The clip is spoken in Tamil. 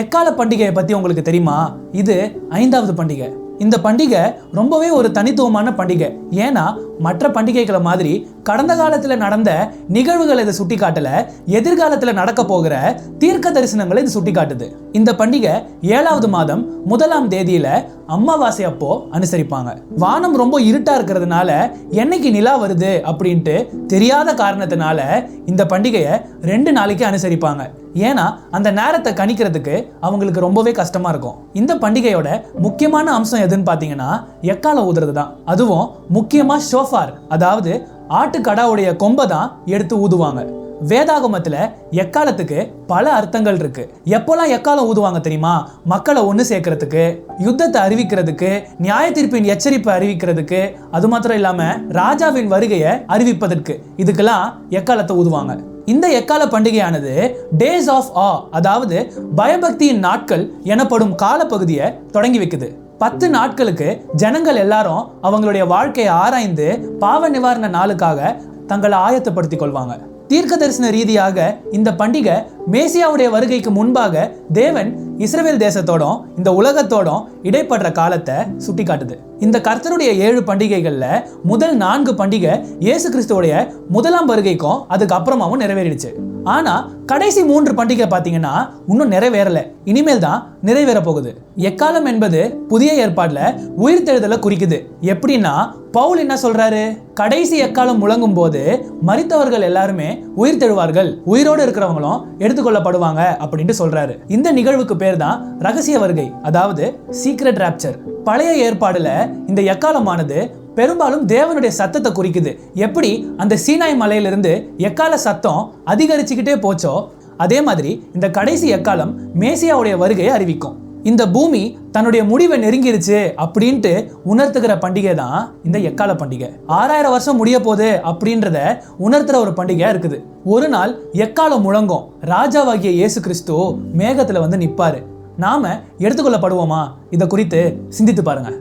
எக்கால பண்டிகையை பத்தி உங்களுக்கு தெரியுமா? இது 5வது பண்டிகை. இந்த பண்டிகை ரொம்பவே ஒரு தனித்துவமான பண்டிகை. ஏன்னா மற்ற பண்டிகைகளை மாதிரி கடந்த காலத்தில் நடந்த நிகழ்வுகளை இதை சுட்டி காட்டல, எதிர்காலத்தில் நடக்க போகிற தீர்க்க தரிசனங்களை இது சுட்டி காட்டுது. இந்த பண்டிகை 7வது மாதம் 1ஆம் தேதியில அமாவாசை அப்போ அனுசரிப்பாங்க. வானம் ரொம்ப இருட்டா இருக்கிறதுனால என்னைக்கு நிலா வருது அப்படின்ட்டு தெரியாத காரணத்தினால இந்த பண்டிகையை 2 நாளைக்கு அனுசரிப்பாங்க. ஏன்னா அந்த நேரத்தை கணிக்கிறதுக்கு அவங்களுக்கு ரொம்பவே கஷ்டமா இருக்கும். இந்த பண்டிகையோட முக்கியமான அம்சம் எதுன்னு பார்த்தீங்கன்னா எக்காலம் ஊதுறது தான். அதுவும் முக்கியமா ஷோஃபார், அதாவது ஆட்டுக்கடாவுடைய கொம்பை தான் எடுத்து ஊதுவாங்க. வேதாகமத்துல எக்காலத்துக்கு பல அர்த்தங்கள் இருக்கு. எப்போல்லாம் எக்காலம் ஊதுவாங்க தெரியுமா? மக்களை ஒன்று சேர்க்கறதுக்கு, யுத்தத்தை அறிவிக்கிறதுக்கு, நியாய தீர்ப்பின் எச்சரிப்பை அறிவிக்கிறதுக்கு, அது மாத்திரம் இல்லாம ராஜாவின் வருகையை அறிவிப்பதற்கு, இதுக்கெல்லாம் எக்காலத்தை ஊதுவாங்க. இந்த எக்கால பண்டிகையானது டேஸ் ஆஃப் ஆ, அதாவது பயபக்தியின் நாட்கள் எனப்படும் காலப்பகுதியை தொடங்கி வைக்குது. 10 நாட்களுக்கு ஜனங்கள் எல்லாரும் அவங்களுடைய வாழ்க்கையை ஆராய்ந்து பாவ நிவாரண நாளுக்காக தங்களை ஆயத்தப்படுத்திக் கொள்வாங்க. தீர்க்க தரிசன ரீதியாக இந்த பண்டிகை மேசியாவுடைய வருகைக்கு முன்பாக தேவன் இஸ்ரவேல் தேசத்தோடும் இந்த உலகத்தோடும் இடைப்படுற காலத்தை சுட்டி காட்டுது. இந்த கர்த்தருடைய 7 பண்டிகைகள்ல முதல் 4 பண்டிகை இயேசு கிறிஸ்துவோடைய 1ஆம் வருகைக்கும் அதுக்கு அப்புறமாவும் நிறைவேறிடுச்சு. ஆனா கடைசி 3 பண்டிகை பார்த்தீங்கன்னா இன்னும் நிறைவேறல, இனிமேல் தான் நிறைவேற போகுது. எக்காலம் என்பது புதிய ஏற்பாடுல உயிர்த்தெழுதலை குறிக்குது. எப்படின்னா பவுல் என்ன சொல்றாரு? கடைசி எக்காலம் முழங்கும் போது மரித்தவர்கள் எல்லாருமே உயிர்த்தெழுவார்கள், உயிரோடு இருக்கிறவங்களும் எடுத்துக்கொள்ளப்படுவாங்க அப்படின்ட்டு சொல்றாரு. இந்த நிகழ்வுக்கு பேர் தான் ரகசிய வருகை, அதாவது சீக்ரெட் ராப்சர். பழைய ஏற்பாடுல இந்த எக்காலமானது பெரும்பாலும் தேவனுடைய சத்தத்தை குறிக்குது. எப்படி அந்த சீனாய் மலையிலிருந்து எக்கால சத்தம் அதிகரிச்சுக்கிட்டே போச்சோ அதே மாதிரி இந்த கடைசி எக்காலம் மேசியாவுடைய வருகையை அறிவிக்கும். இந்த பூமி தன்னுடைய முடிவை நெருங்கிருச்சு அப்படின்ட்டு உணர்த்துகிற பண்டிகை தான் இந்த எக்கால பண்டிகை. 6000 வருஷம் முடிய போகுது அப்படின்றத உணர்த்துற ஒரு பண்டிகையா இருக்குது. ஒரு நாள் எக்காலம் முழங்கும், ராஜாவாகிய இயேசு கிறிஸ்து மேகத்துல வந்து நிற்பாரு. நாம எடுத்துக்கொள்ளப்படுவோமா? இதை குறித்து சிந்தித்து பாருங்க.